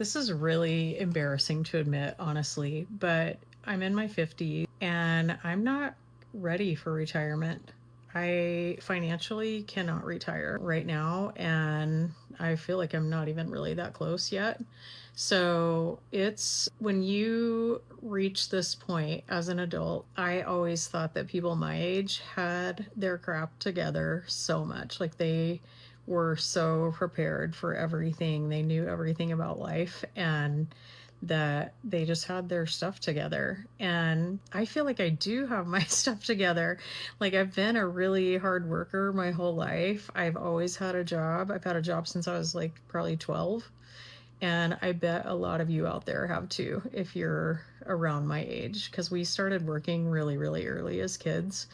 This is really embarrassing to admit, honestly, but I'm in my 50s and I'm not ready for retirement. I financially cannot retire right now, and I feel like I'm not even really that close yet. So it's when you reach this point as an adult, I always thought that people my age had their crap together so much. Like they were so prepared for everything, they knew everything about life, and that they just had their stuff together. And I feel like I do have my stuff together. Like I've been a really hard worker my whole life. I've always had a job. I've had a job since I was like probably 12. And I bet a lot of you out there have too, if you're around my age, because we started working really, really early as kids.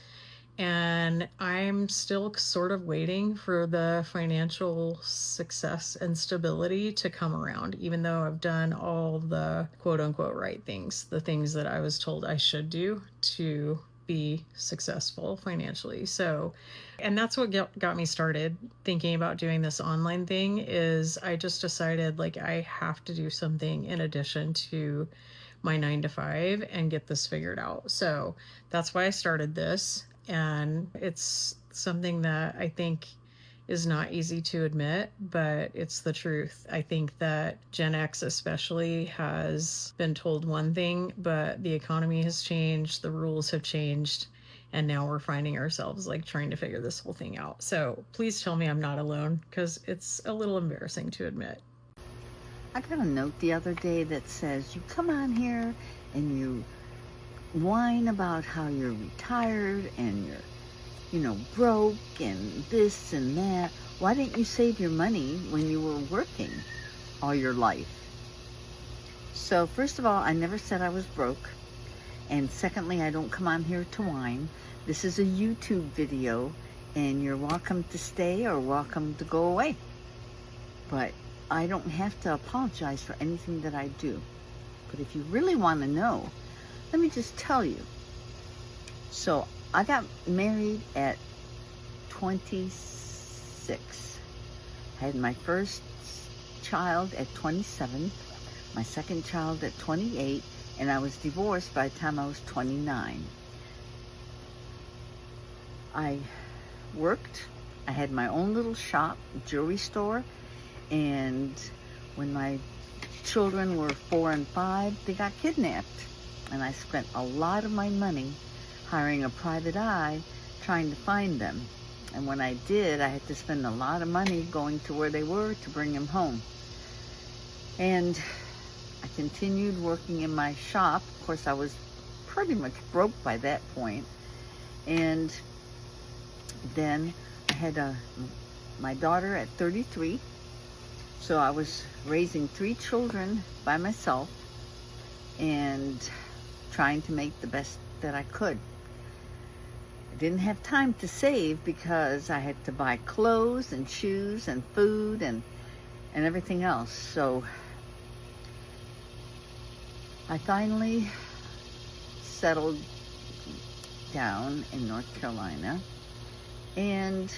And I'm still sort of waiting for the financial success and stability to come around, even though I've done all the quote unquote right things, the things that I was told I should do to be successful financially. So, and that's what got me started thinking about doing this online thing. Is I just decided like I have to do something in addition to my 9 to 5 and get this figured out. So that's why I started this. And it's something that I think is not easy to admit, but it's the truth. I think that Gen X especially has been told one thing, but the economy has changed, the rules have changed, and now we're finding ourselves like trying to figure this whole thing out. So please tell me I'm not alone, because it's a little embarrassing to admit. I got a note the other day that says you come on here and you whine about how you're retired and you're, broke and this and that. Why didn't you save your money when you were working all your life? So first of all, I never said I was broke. And secondly, I don't come on here to whine. This is a YouTube video and you're welcome to stay or welcome to go away. But I don't have to apologize for anything that I do. But if you really want to know, let me just tell you. So I got married at 26. I had my first child at 27, my second child at 28, and I was divorced by the time I was 29. I worked. I had my own little shop, jewelry store, and when my children were 4 and 5, they got kidnapped. And I spent a lot of my money hiring a private eye trying to find them. And when I did, I had to spend a lot of money going to where they were to bring them home. And I continued working in my shop. Of course, I was pretty much broke by that point. And then I had my daughter at 33. So I was raising 3 children by myself and trying to make the best that I could. I didn't have time to save because I had to buy clothes and shoes and food and everything else. So I finally settled down in North Carolina, and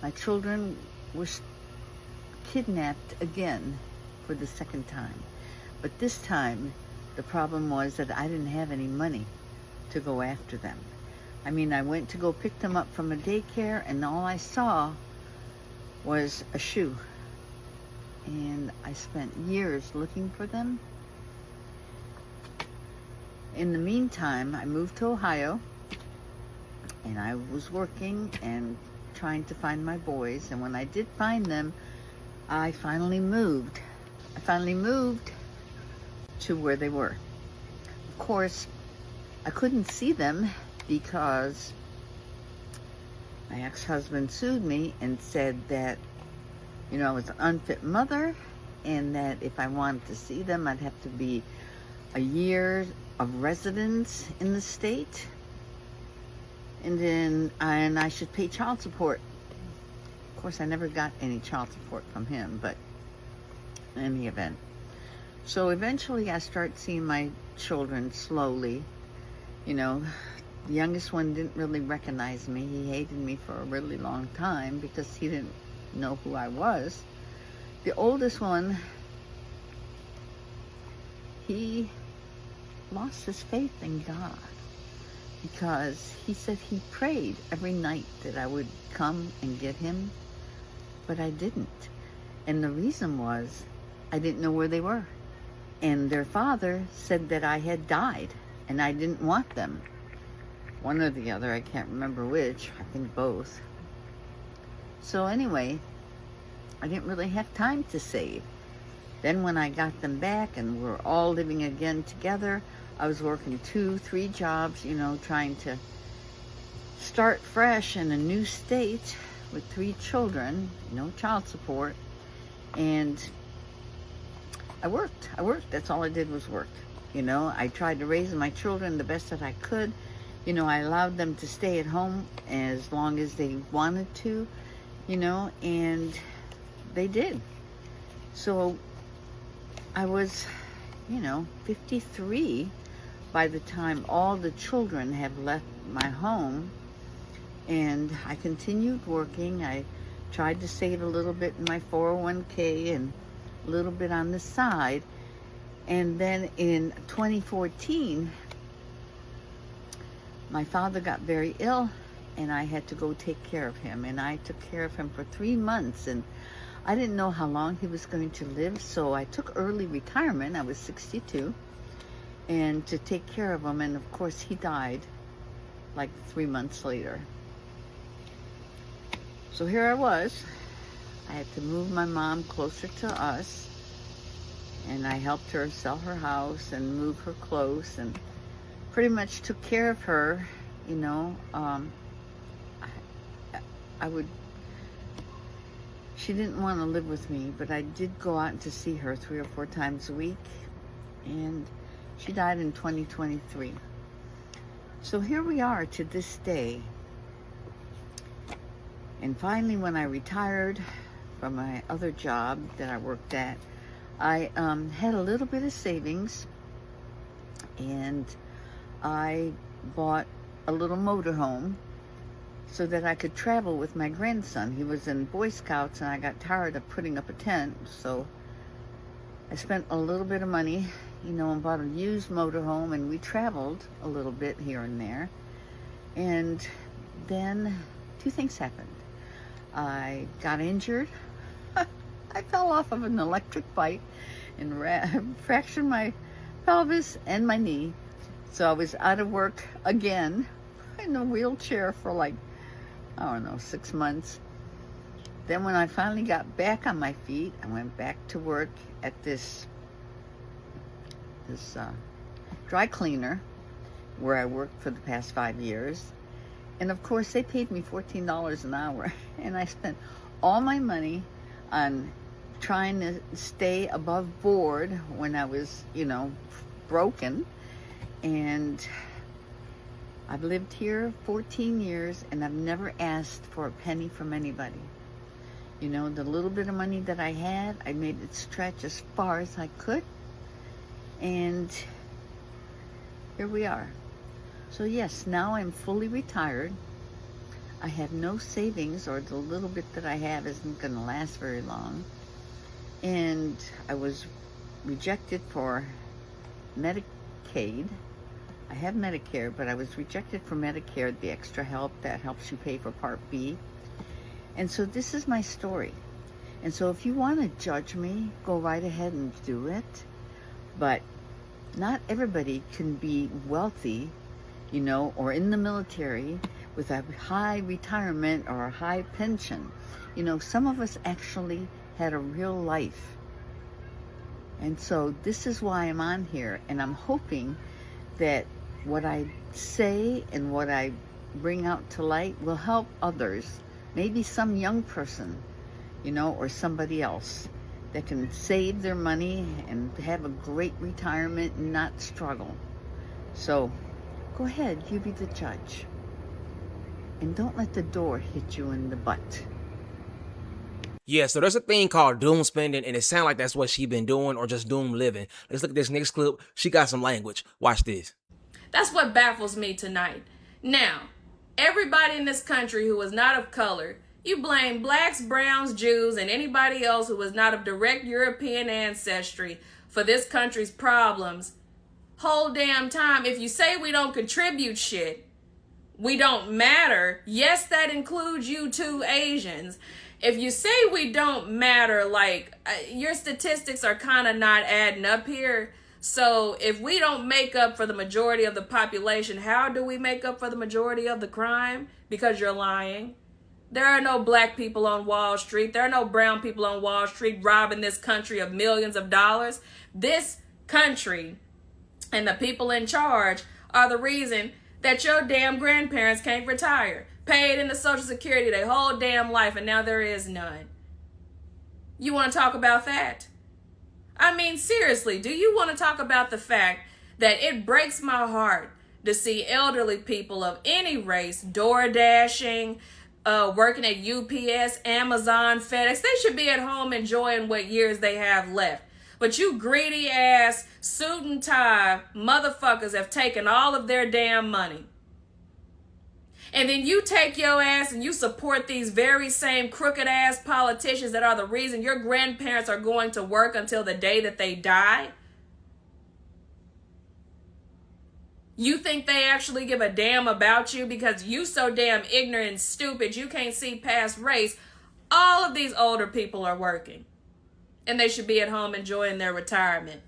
my children were kidnapped again for the second time. But this time, the problem was that I didn't have any money to go after them. I mean, I went to go pick them up from a daycare, and all I saw was a shoe. And I spent years looking for them. In the meantime, I moved to Ohio, and I was working and trying to find my boys. And when I did find them, I finally moved. To where they were. Of course, I couldn't see them because my ex-husband sued me and said that, I was an unfit mother, and that if I wanted to see them, I'd have to be a year of residence in the state, and I should pay child support. Of course, I never got any child support from him, but in any event. So eventually I start seeing my children slowly. The youngest one didn't really recognize me. He hated me for a really long time because he didn't know who I was. The oldest one, he lost his faith in God because he said he prayed every night that I would come and get him, but I didn't. And the reason was I didn't know where they were. And their father said that I had died and I didn't want them. One or the other, I can't remember which, I think both. So anyway, I didn't really have time to save. Then when I got them back and we're all living again together, I was working 2, 3 jobs, trying to start fresh in a new state with 3 children, no child support. And I worked. That's all I did was work. I tried to raise my children the best that I could. I allowed them to stay at home as long as they wanted to, and they did. So I was, 53 by the time all the children have left my home, and I continued working. I tried to save a little bit in my 401k and a little bit on the side. And then in 2014, my father got very ill and I had to go take care of him. And I took care of him for 3 months, and I didn't know how long he was going to live, so I took early retirement. I was 62, and to take care of him. And of course he died like 3 months later. So here I was. I had to move my mom closer to us, and I helped her sell her house and move her close and pretty much took care of her. She didn't want to live with me, but I did go out to see her 3 or 4 times a week, and she died in 2023. So here we are to this day. And finally, when I retired from my other job that I worked at, I had a little bit of savings, and I bought a little motorhome so that I could travel with my grandson. He was in Boy Scouts, and I got tired of putting up a tent, so I spent a little bit of money, and bought a used motorhome, and we traveled a little bit here and there. And then 2 things happened. I got injured. I fell off of an electric bike and fractured my pelvis and my knee. So I was out of work again in a wheelchair for 6 months. Then when I finally got back on my feet, I went back to work at this dry cleaner where I worked for the past 5 years. And of course they paid me $14 an hour, and I spent all my money on trying to stay above board when I was, broken. And I've lived here 14 years, and I've never asked for a penny from anybody. The little bit of money that I had, I made it stretch as far as I could. And here we are. So yes, now I'm fully retired. I have no savings, or the little bit that I have isn't going to last very long. And I was rejected for Medicaid. I have Medicare, but I was rejected for Medicare, the extra help that helps you pay for Part B. And so this is my story. And so if you want to judge me, go right ahead and do it. But not everybody can be wealthy, or in the military with a high retirement or a high pension. Some of us actually had a real life. And so this is why I'm on here, and I'm hoping that what I say and what I bring out to light will help others, maybe some young person, or somebody else that can save their money and have a great retirement and not struggle. So go ahead, you be the judge. And don't let the door hit you in the butt. Yeah, so there's a thing called doom spending, and it sounds like that's what she been doing, or just doom living. Let's look at this next clip. She got some language. Watch this. That's what baffles me tonight. Now, everybody in this country who is not of color You blame blacks, browns, Jews, and anybody else who was not of direct European ancestry for this country's problems. Whole damn time. If you say we don't contribute shit, we don't matter, yes, that includes you too, Asians. If you say we don't matter, like, your statistics are kind of not adding up here. So if we don't make up for the majority of the population, how do we make up for the majority of the crime? Because you're lying. There are no black people on Wall Street. There are no brown people on Wall Street robbing this country of millions of dollars. This country and the people in charge are the reason that your damn grandparents can't retire. Paid into Social Security their whole damn life, and now there is none. You want to talk about that? I mean, seriously, do you want to talk about the fact that it breaks my heart to see elderly people of any race door dashing, working at UPS, Amazon, FedEx? They should be at home enjoying what years they have left. But you greedy ass suit and tie motherfuckers have taken all of their damn money. And then you take your ass and you support these very same crooked ass politicians that are the reason your grandparents are going to work until the day that they die. You think they actually give a damn about you because you so damn ignorant and stupid you can't see past race. All of these older people are working. And they should be at home enjoying their retirement.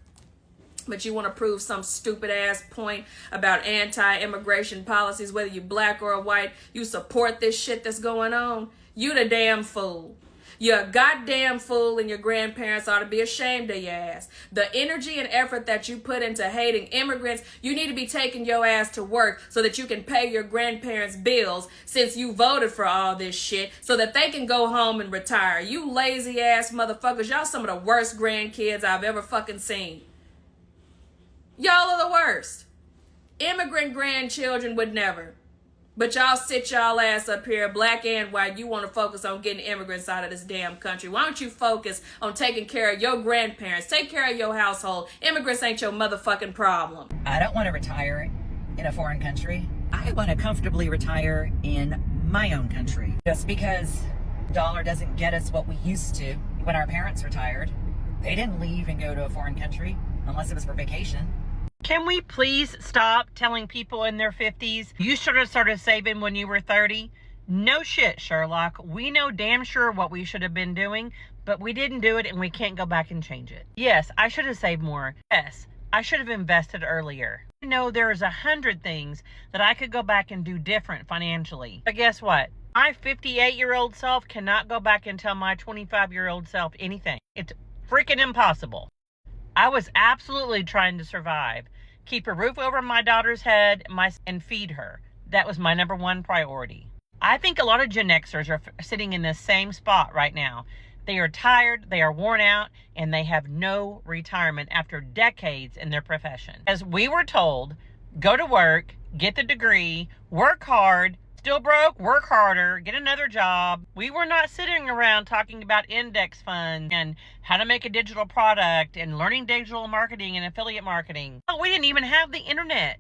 But you want to prove some stupid ass point about anti-immigration policies, whether you black or white, you support this shit that's going on. You the damn fool. You're a goddamn fool, and your grandparents ought to be ashamed of your ass. The energy and effort that you put into hating immigrants, you need to be taking your ass to work so that you can pay your grandparents' bills since you voted for all this shit so that they can go home and retire. You lazy ass motherfuckers, y'all some of the worst grandkids I've ever fucking seen. Y'all are the worst. Immigrant grandchildren would never. But y'all sit y'all ass up here, black and white. You want to focus on getting immigrants out of this damn country. Why don't you focus on taking care of your grandparents? Take care of your household. Immigrants ain't your motherfucking problem. I don't want to retire in a foreign country. I want to comfortably retire in my own country. Just because the dollar doesn't get us what we used to when our parents retired. They didn't leave and go to a foreign country unless it was for vacation. Can we please stop telling people in their 50s, you should have started saving when you were 30? No shit, Sherlock. We know damn sure what we should have been doing, but we didn't do it and we can't go back and change it. Yes, I should have saved more. Yes, I should have invested earlier. I know there's 100 things that I could go back and do different financially. But guess what? My 58-year-old self cannot go back and tell my 25-year-old self anything. It's freaking impossible. I was absolutely trying to survive. Keep a roof over my daughter's head and feed her. That was my number one priority. I think a lot of Gen Xers are sitting in the same spot right now. They are tired, they are worn out, and they have no retirement after decades in their profession. As we were told, go to work, get the degree, work hard, still broke, work harder, get another job. We were not sitting around talking about index funds and how to make a digital product and learning digital marketing and affiliate marketing. We didn't even have the internet.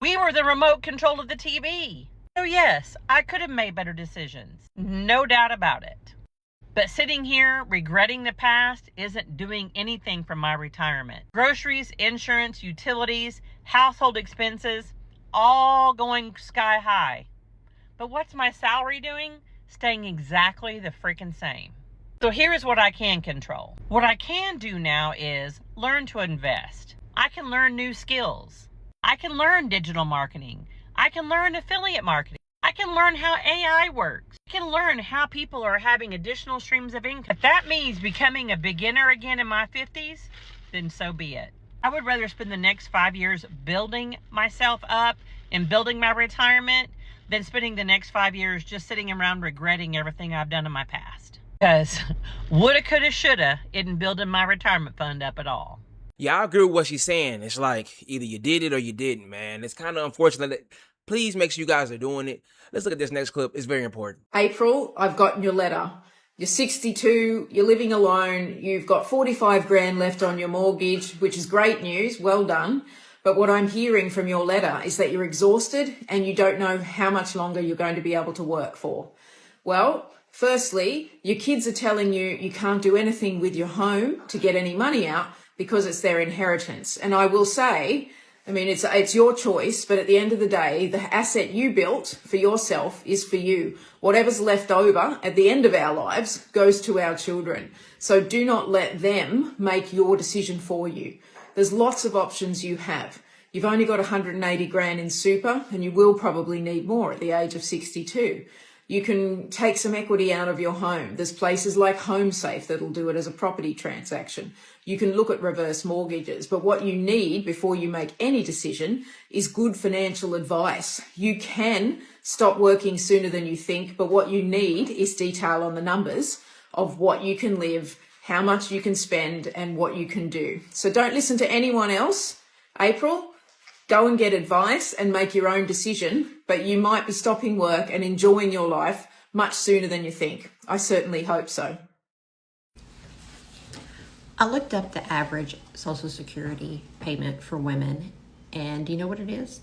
We were the remote control of the TV. So yes, I could have made better decisions. No doubt about it. But sitting here regretting the past isn't doing anything for my retirement. Groceries, insurance, utilities, household expenses, all going sky high. But what's my salary doing? Staying exactly the freaking same. So here's what I can control. What I can do now is learn to invest. I can learn new skills. I can learn digital marketing. I can learn affiliate marketing. I can learn how AI works. I can learn how people are having additional streams of income. If that means becoming a beginner again in my 50s, then so be it. I would rather spend the next 5 years building myself up and building my retirement than spending the next 5 years just sitting around regretting everything I've done in my past. Because woulda, coulda, shoulda isn't building my retirement fund up at all. Yeah, I agree with what she's saying. It's like either you did it or you didn't, man. It's kind of unfortunate that please make sure you guys are doing it. Let's look at this next clip. It's very important. April, I've gotten your letter. You're 62, you're living alone, you've got 45 grand left on your mortgage, which is great news, well done. But what I'm hearing from your letter is that you're exhausted and you don't know how much longer you're going to be able to work for. Well, Firstly, your kids are telling you you can't do anything with your home to get any money out because it's their inheritance. And I will say, I mean, it's your choice, but at the end of the day, the asset you built for yourself is for you. Whatever's left over at the end of our lives goes to our children. So do not let them make your decision for you. There's lots of options you have. You've only got 180 grand in super, and you will probably need more at the age of 62. You can take some equity out of your home. There's places like HomeSafe that'll do it as a property transaction. You can look at reverse mortgages, but what you need before you make any decision is good financial advice. You can stop working sooner than you think, but what you need is detail on the numbers of what you can live, how much you can spend, and what you can do. So don't listen to anyone else. April, go and get advice and make your own decision, but you might be stopping work and enjoying your life much sooner than you think. I certainly hope so. I looked up the average Social Security payment for women, and do you know what it is?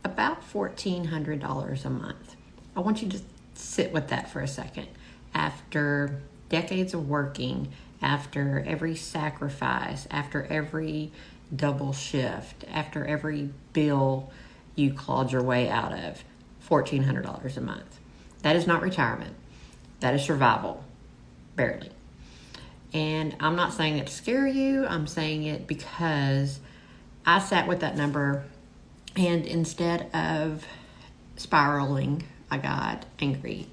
About $1,400 a month. I want you to sit with that for a second. After decades of working, after every sacrifice, after every double shift, after every bill you clawed your way out of, $1,400 a month. That is not retirement. That is survival, barely. And I'm not saying it to scare you. I'm saying it because I sat with that number, and instead of spiraling, I got angry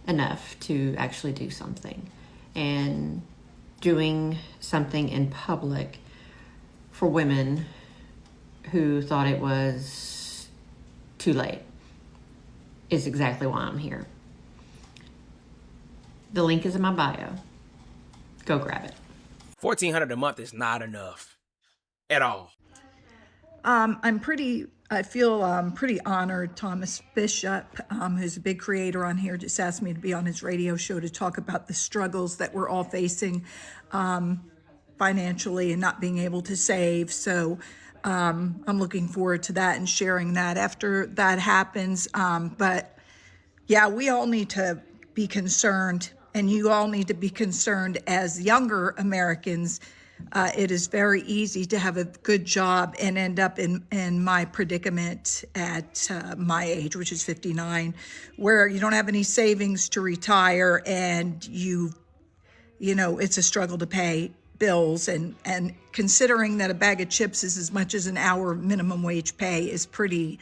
enough to actually do something. And doing something in public for women who thought it was too late is exactly why I'm here. The link is in my bio. Go grab it. $1,400 a month is not enough at all. I feel pretty honored. Thomas Bishop, who's a big creator on here, just asked me to be on his radio show to talk about the struggles that we're all facing financially and not being able to save. So I'm looking forward to that and sharing that after that happens. But yeah, we all need to be concerned, and you all need to be concerned as younger Americans. It is very easy to have a good job and end up in my predicament at my age, which is 59, where you don't have any savings to retire, and you know, it's a struggle to pay bills, and considering that a bag of chips is as much as an hour minimum wage pay is pretty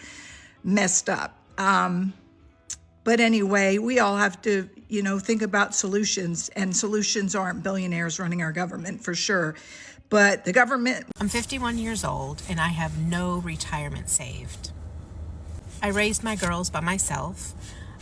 messed up. But anyway, we all have to, you know, think about solutions, and solutions aren't billionaires running our government for sure. But the government... I'm 51 years old and I have no retirement saved. I raised my girls by myself.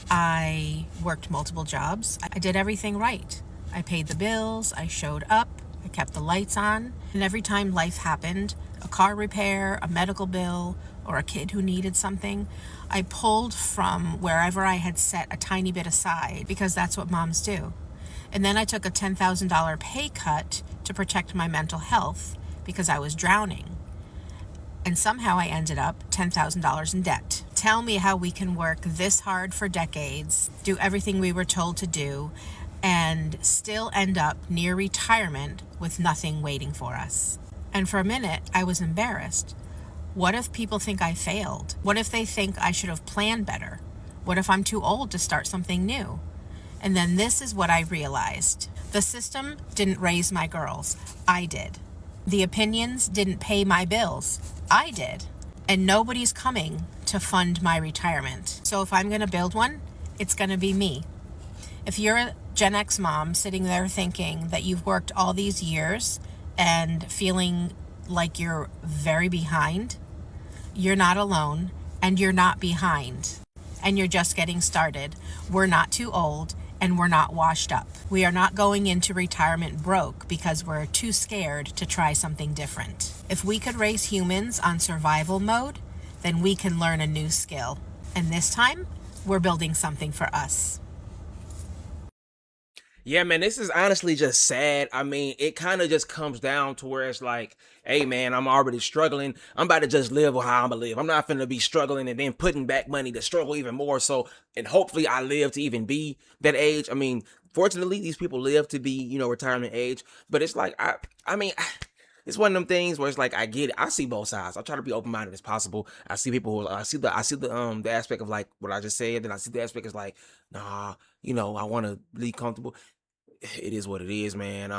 I worked multiple jobs. I did everything right. I paid the bills, I showed up, I kept the lights on, and every time life happened, a car repair, a medical bill, or a kid who needed something, I pulled from wherever I had set a tiny bit aside, because that's what moms do. And then I took a $10,000 pay cut to protect my mental health because I was drowning. And somehow I ended up $10,000 in debt. Tell me how we can work this hard for decades, do everything we were told to do, and still end up near retirement with nothing waiting for us. And for a minute, I was embarrassed. What if people think I failed? What if they think I should have planned better? What if I'm too old to start something new? And then this is what I realized. The system didn't raise my girls. I did. The opinions didn't pay my bills. I did. And nobody's coming to fund my retirement. So if I'm going to build one, it's going to be me. If you're a Gen X mom sitting there thinking that you've worked all these years and feeling like you're very behind, you're not alone, and you're not behind, and you're just getting started. We're not too old, and we're not washed up. We are not going into retirement broke because we're too scared to try something different. If we could raise humans on survival mode, then we can learn a new skill. And this time, we're building something for us. Yeah, man, this is honestly just sad. I mean, it kind of just comes down to where it's like, hey, man, I'm already struggling. I'm about to just live how I'm gonna live. I'm not finna be struggling and then putting back money to struggle even more. So, and hopefully I live to even be that age. I mean, fortunately, these people live to be, retirement age. But it's like, I mean, it's one of them things where it's like I get it. I see both sides. I try to be open minded as possible. I see people who I see the aspect of like what I just said, then I see the aspect is like, nah, I want to be comfortable. It is what it is, man.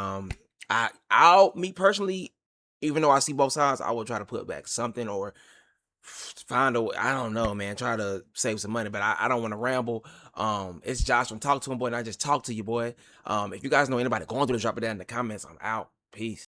I'll me personally, even though I see both sides, I will try to put back something or find a way. I don't know, man. Try to save some money, but I don't want to ramble. It's Josh from Talk to Him Boy, and I just talked to you, boy. If you guys know anybody going through this, drop it down in the comments. I'm out. Peace.